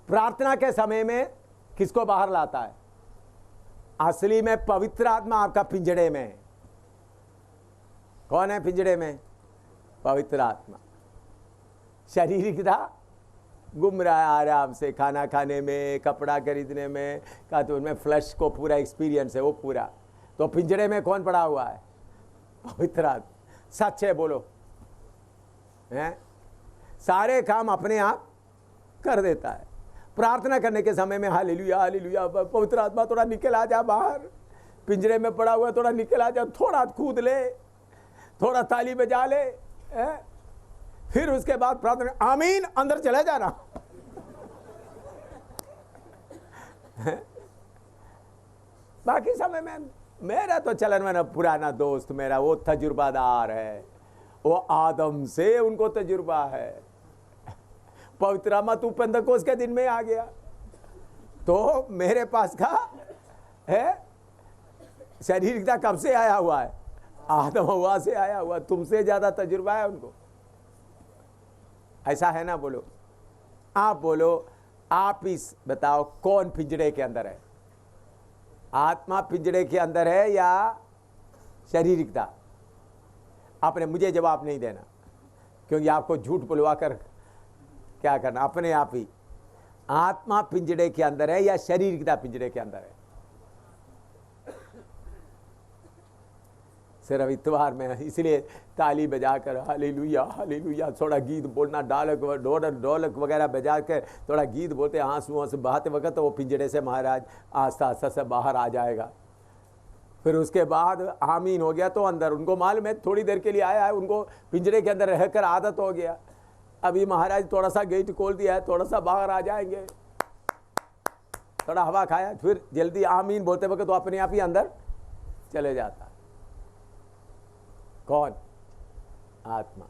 प्रार्थना के समय में किसको बाहर लाता है? असली में पवित्र आत्मा आपका पिंजड़े में है। कौन है पिंजड़े में? पवित्र आत्मा। शरीरिकता घूम रहा है आराम से, खाना खाने में, कपड़ा खरीदने में, का तो उनमें फ्लैश को पूरा एक्सपीरियंस है वो पूरा। तो पिंजड़े में कौन पड़ा हुआ है? पवित्र आत्मा। सच है, बोलो हैं? सारे काम अपने आप कर देता है। प्रार्थना करने के समय में हालेलुया हालेलुया, पवित्र आत्मा थोड़ा निकल आ जा बाहर, पिंजरे में पड़ा हुआ थोड़ा निकल आ जा, थोड़ा कूद ले, थोड़ा ताली बजा ले, फिर उसके बाद प्रार्थना, आमीन, अंदर चला जाना। बाकी समय में मेरा तो चलन में ना पुराना दोस्त मेरा वो तजुर्बादार है, वो आदम से उनको तजुर्बा है। पवित्र आत्मा तू पेंतकोस्त के दिन में आ गया तो मेरे पास का है शरीरिकता कब से आया हुआ है? आदम हवा से आया हुआ। तुमसे ज्यादा तजुर्बा है उनको। ऐसा है ना? बोलो, आप बोलो, आप इस बताओ कौन पिंजड़े के अंदर है? आत्मा पिंजड़े के अंदर है या शरीरिकता? आपने मुझे जवाब नहीं देना, क्योंकि आपको झूठ बुलवा कर क्या करना? अपने आप ही। आत्मा पिंजड़े के अंदर है या शरीरिकता पिंजड़े के अंदर है? सिर्फ इतवार में इसलिए ताली बजाकर हालेलुया हालेलुया, थोड़ा गीत बोलना, ढोलक वगैरह बजा कर थोड़ा गीत बोलते, आंसुओं से बहाते वक्त तो वो पिंजड़े से महाराज आस्ता आस्ता से बाहर आ जाएगा। फिर उसके बाद आमीन हो गया तो अंदर, उनको मालूम है थोड़ी देर के लिए आया है, उनको पिंजरे के अंदर रहकर आदत हो गया। अभी महाराज थोड़ा सा गेट खोल दिया है, थोड़ा सा बाहर आ जाएंगे, थोड़ा हवा खाया, फिर जल्दी आमीन बोलते वक्त तो अपने आप ही अंदर चले जाता। कौन? आत्मा।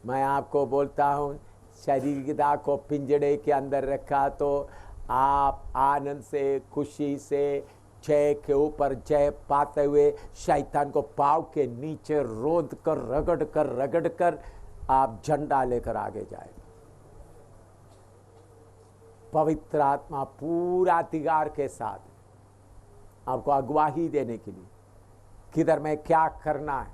मैं आपको बोलता हूं, शरीरिकता को पिंजड़े के अंदर रखा तो आप आनंद से, खुशी से, जय के ऊपर जय पाते हुए शैतान को पांव के नीचे रोंद कर रगड़ कर आप झंडा लेकर आगे जाएंगे। पवित्र आत्मा पूरा अधिकार के साथ आपको अगवाही देने के लिए किधर में क्या करना है,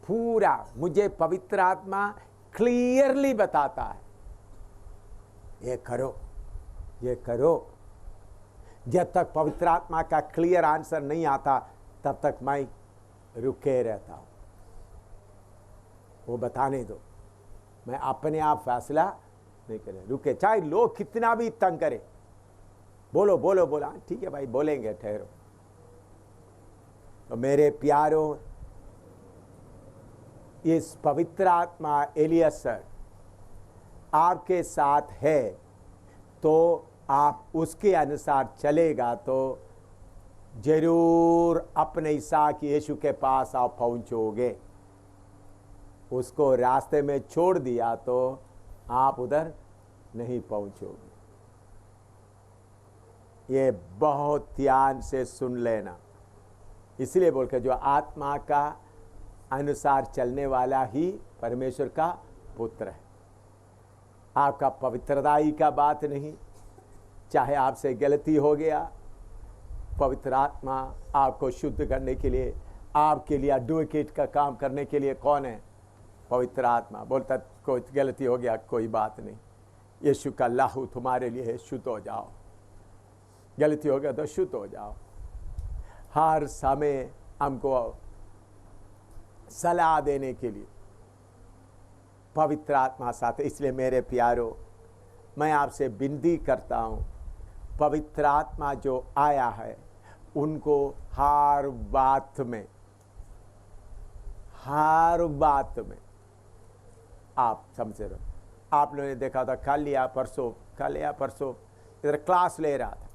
पूरा मुझे पवित्र आत्मा क्लियरली बताता है, ये करो ये करो। जब तक पवित्र आत्मा का क्लियर आंसर नहीं आता तब तक मैं रुके रहता हूं। वो बताने दो, मैं अपने आप फैसला नहीं करे, रुके, चाहे लोग कितना भी तंग करे। बोलो बोलो बोला, ठीक है भाई बोलेंगे, ठहरो। तो मेरे प्यारों, इस पवित्र आत्मा एलियसर आपके साथ है तो आप उसके अनुसार चलेगा तो जरूर अपने इसहाक यीशु के पास आप पहुंचोगे। उसको रास्ते में छोड़ दिया तो आप उधर नहीं पहुंचोगे। ये बहुत ध्यान से सुन लेना। इसलिए बोल के जो आत्मा का अनुसार चलने वाला ही परमेश्वर का पुत्र है। आपका पवित्रताई का बात नहीं, चाहे आपसे गलती हो गया, पवित्र आत्मा आपको शुद्ध करने के लिए, आपके लिए एडवोकेट का काम करने के लिए कौन है? पवित्र आत्मा। बोलता कोई गलती हो गया, कोई बात नहीं, यीशु का लहू तुम्हारे लिए है, शुद्ध हो जाओ। गलती हो गया तो शुद्ध हो जाओ। हर समय हमको सलाह देने के लिए पवित्र आत्मा साथ। इसलिए मेरे प्यारो, मैं आपसे विनती करता हूँ, पवित्र आत्मा जो आया है उनको हर बात में आप समझे रहो। आप लोगों ने देखा था कल या परसों इधर क्लास ले रहा था,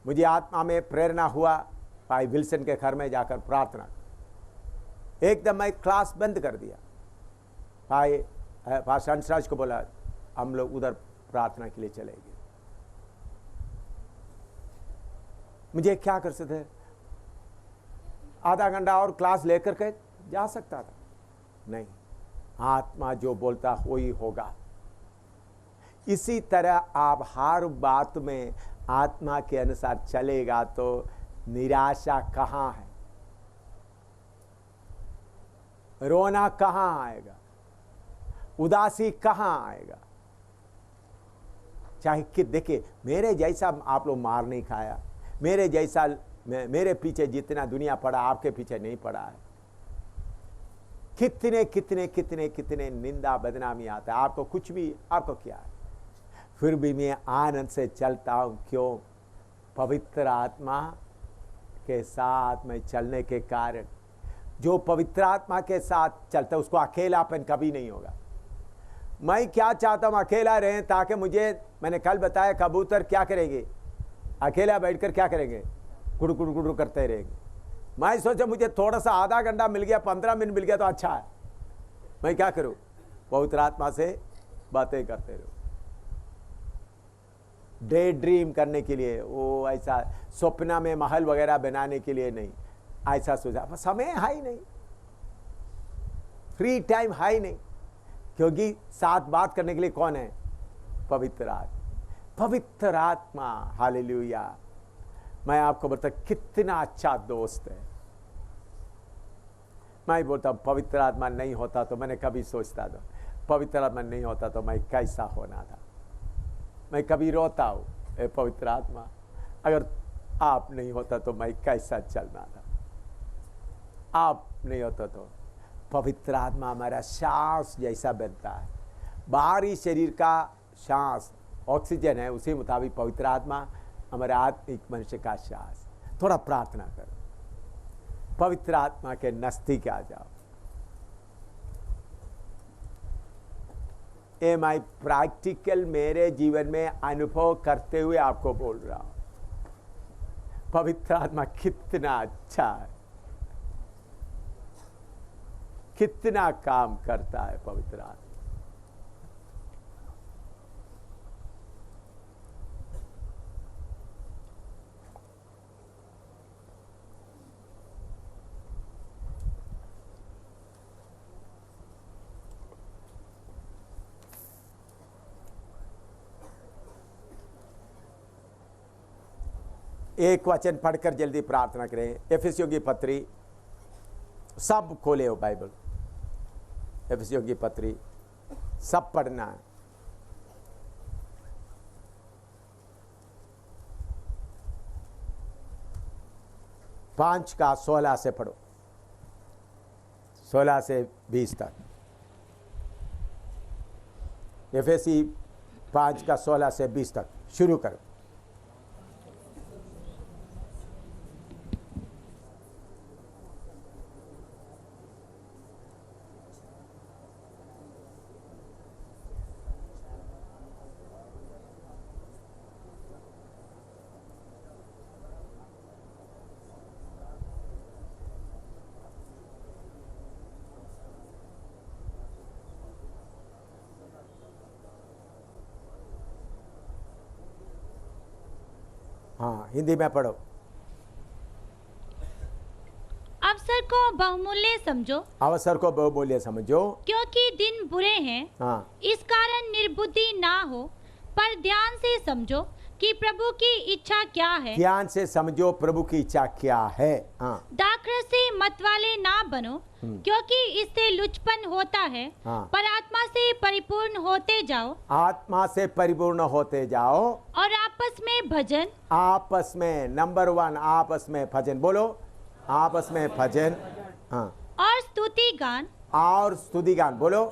मुझे आत्मा में प्रेरणा हुआ भाई विल्सन के घर में जाकर प्रार्थना। एकदम मैं क्लास बंद कर दिया। भाई हंसराज को बोला हम लोग उधर प्रार्थना के लिए चले गए। मुझे क्या कर सकते, आधा घंटा और क्लास लेकर के जा सकता था, नहीं, आत्मा जो बोलता वही होगा। इसी तरह आप हर बात में आत्मा के अनुसार चलेगा तो निराशा कहाँ है, रोना कहाँ आएगा, उदासी कहाँ आएगा। चाहे कि देखिए, मेरे जैसा आप लोग मार नहीं खाया, मेरे जैसा मेरे पीछे जितना दुनिया पड़ा आपके पीछे नहीं पड़ा है। कितने कितने कितने कितने निंदा बदनामी आता है, आपको कुछ भी, आपको क्या है, फिर भी मैं आनंद से चलता हूं। क्यों? पवित्र आत्मा के साथ में चलने के कारण। जो पवित्र आत्मा के साथ चलता है उसको अकेलापन कभी नहीं होगा। मैं क्या चाहता हूं, अकेला रहे, ताकि मुझे, मैंने कल बताया कबूतर क्या करेंगे, अकेला बैठकर क्या करेंगे, गुड़ु गुड़ु गुड़ु करते रहेंगे। मैं सोचा मुझे थोड़ा सा आधा घंटा मिल गया, 15 मिनट मिल गया तो अच्छा है, मैं क्या करूं, पवित्र आत्मा से बातें करते रहूं। डे ड्रीम करने के लिए, वो ऐसा सपना में महल वगैरह बनाने के लिए नहीं, ऐसा सोचा, समय है ही नहीं, फ्री टाइम है ही नहीं, क्योंकि साथ बात करने के लिए कौन है, पवित्र आत्मा। पवित्र आत्मा, हालेलुया। मैं आपको बता कितना अच्छा दोस्त है। मैं बोलता हूं पवित्र आत्मा नहीं होता तो, मैंने कभी सोचता था पवित्र आत्मा नहीं होता तो मैं कैसा होना था। मैं कभी रोता हूं, ए पवित्र आत्मा, अगर आप नहीं होता तो मैं कैसा चलना था। आप नहीं होता तो पवित्र आत्मा हमारा सांस जैसा बनता है। बाहरी शरीर का सांस ऑक्सीजन है, उसी मुताबिक पवित्र आत्मा हमारे आत्मिक मनुष्य का सांस। थोड़ा प्रार्थना करो, पवित्र आत्मा के नजदीक आ जाओ। ये मैं प्रैक्टिकल मेरे जीवन में अनुभव करते हुए आपको बोल रहा हूं। पवित्र आत्मा कितना अच्छा है, कितना काम करता है पवित्र आत्मा। एक वचन पढ़कर जल्दी प्रार्थना करें। एफिसियों की पत्री, सब खोले हो बाइबल, एफिसियों की पत्री सब पढ़ना है। पांच का 16 से पढ़ो, 16 से 20 तक। एफएसी 5 का 16 से 20 तक शुरू करो। हाँ, हिंदी में पढ़ो। अवसर को बहुमूल्य समझो, अवसर को बहुमूल्य समझो, क्योंकि दिन बुरे हैं। हाँ, इस कारण निर्बुद्धि ना हो, पर ध्यान से समझो कि प्रभु की इच्छा क्या है। ध्यान से समझो प्रभु की इच्छा क्या है। हाँ, दाखरस से मतवाले ना बनो, क्योंकि इससे लुचपन होता है। हाँ। पर आत्मा से परिपूर्ण होते जाओ, आत्मा से परिपूर्ण होते जाओ, और आपस में भजन, आपस में, नंबर 1 आपस में भजन, बोलो आपस में भजन। हाँ, और स्तुति गान, और स्तुति गान, बोलो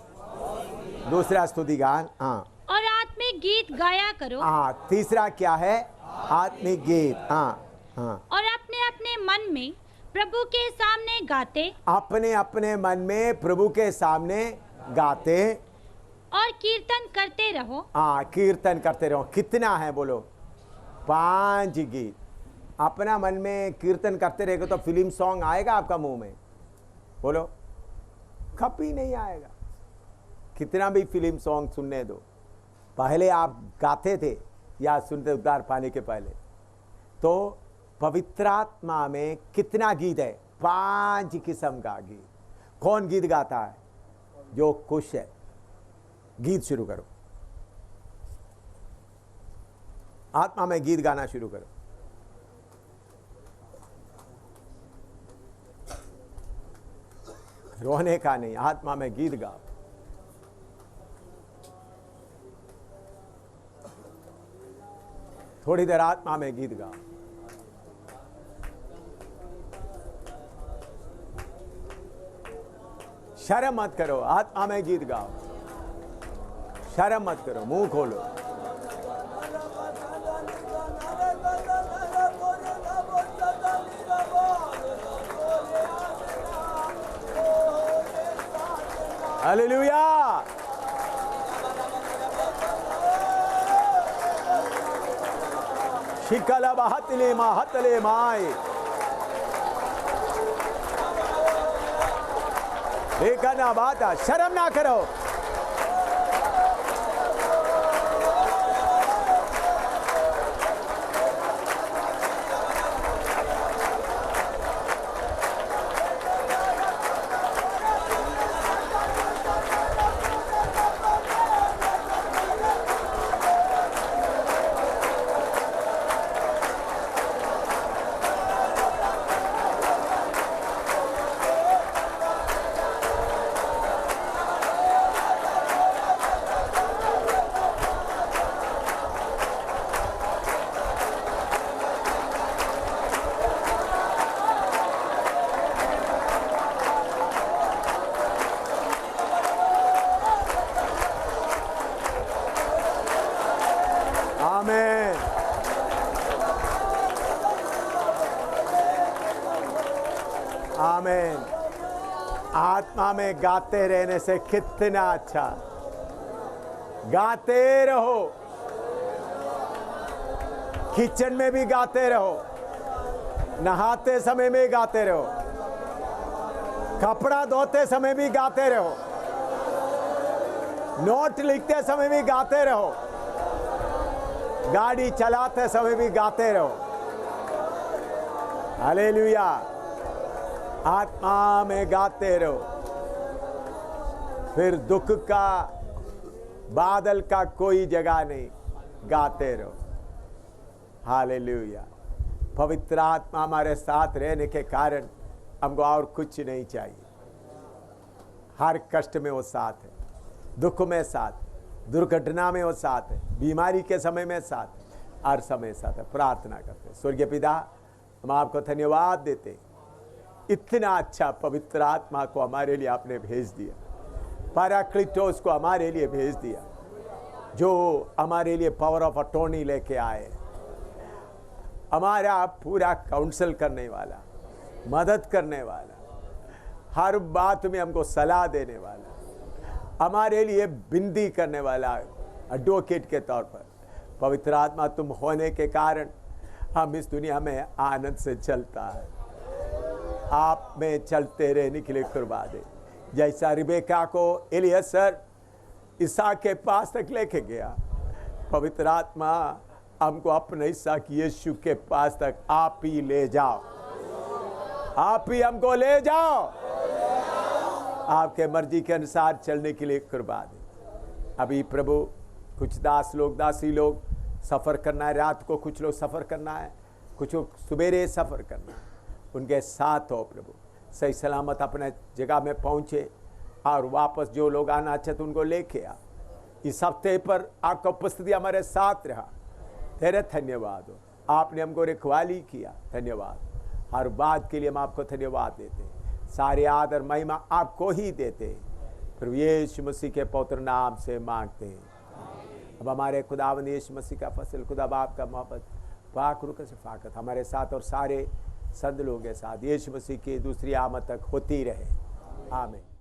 दूसरा स्तुति गान। हाँ, और आत्मिक गीत गाया करो। हाँ, तीसरा क्या है, आत्मिक गीत। हाँ, हाँ, और अपने अपने मन में प्रभु के सामने गाते, अपने अपने मन में प्रभु के सामने गाते, और कीर्तन करते रहो। हाँ, कीर्तन करते रहो। कितना है, बोलो 5 गीत। अपना मन में कीर्तन करते रहेगा तो फिल्म सॉन्ग आएगा आपका मुंह में, बोलो कभी नहीं आएगा। कितना भी फिल्म सॉन्ग सुनने दो, पहले आप गाते थे या सुनते उद्धार पाने के पहले, तो पवित्र आत्मा में कितना गीत है, 5 किस्म का गीत। कौन गीत गाता है? जो खुश है। गीत शुरू करो, आत्मा में गीत गाना शुरू करो। रोने का नहीं, आत्मा में गीत गाओ। थोड़ी देर आत्मा में गीत गाओ। शर्म मत करो, आत्मा में गीत गाओ। शर्म मत करो, मुंह खोलो। हालेलुया। शिकला बहतले महतले माए देखा ना बात। शर्म ना करो। आमीन। आमीन। आत्मा में गाते रहने से कितना अच्छा। गाते रहो, किचन में भी गाते रहो, नहाते समय में गाते रहो, कपड़ा धोते समय भी गाते रहो, नोट लिखते समय भी गाते रहो, गाड़ी चलाते समय भी गाते रहो। हालेलुया। आत्मा में गाते रहो, फिर दुख का बादल का कोई जगह नहीं। गाते रहो। हालेलुया। पवित्र आत्मा हमारे साथ रहने के कारण हमको और कुछ नहीं चाहिए। हर कष्ट में वो साथ है, दुख में साथ, दुर्घटना में वो साथ है, बीमारी के समय में साथ, हर समय साथ है। प्रार्थना करते। स्वर्गीय पिता, हम आपको धन्यवाद देते। इतना अच्छा पवित्र आत्मा को हमारे लिए आपने भेज दिया, पैराक्लिटोस को हमारे लिए भेज दिया, जो हमारे लिए पावर ऑफ अटॉर्नी लेके आए, हमारा पूरा काउंसल करने वाला, मदद करने वाला, हर बात में हमको सलाह देने वाला, हमारे लिए बिंदी करने वाला, एडवोकेट के तौर पर पवित्र आत्मा तुम होने के कारण हम इस दुनिया में आनंद से चलता है। आप में चलते रहने के लिए कृपा दे। जैसा रिबेका को एलियसर इसहाक के पास तक लेके गया, पवित्र आत्मा हमको अपने इसहाक यीशु के पास तक आप ही ले जाओ। आप ही हमको ले जाओ। आपके मर्जी के अनुसार चलने के लिए कृपा दे। अभी प्रभु कुछ दास लोग, दासी लोग सफ़र करना है, रात को कुछ लोग सफ़र करना है, कुछ सवेरे सफ़र करना है। उनके साथ हो प्रभु, सही सलामत अपने जगह में पहुँचे और वापस जो लोग आना चाहते उनको लेके आ। इस हफ्ते पर आपका उपस्थिति हमारे साथ रहा। तेरे धन्यवाद हो। आपने हमको रखवाली किया, धन्यवाद। हर बात के लिए हम आपको धन्यवाद देते हैं। सारे आदर महिमा आपको ही देते हैं। प्रभु यीशु मसीह के पवित्र नाम से मांगते हैं। अब हमारे खुदावंद यीशु मसीह का फजल, खुदा बाप का मोहब्बत, पाक रूह की शफाकत हमारे साथ और सारे संत लोगों के साथ यीशु मसीह की दूसरी आमद तक होती रहे। आमीन।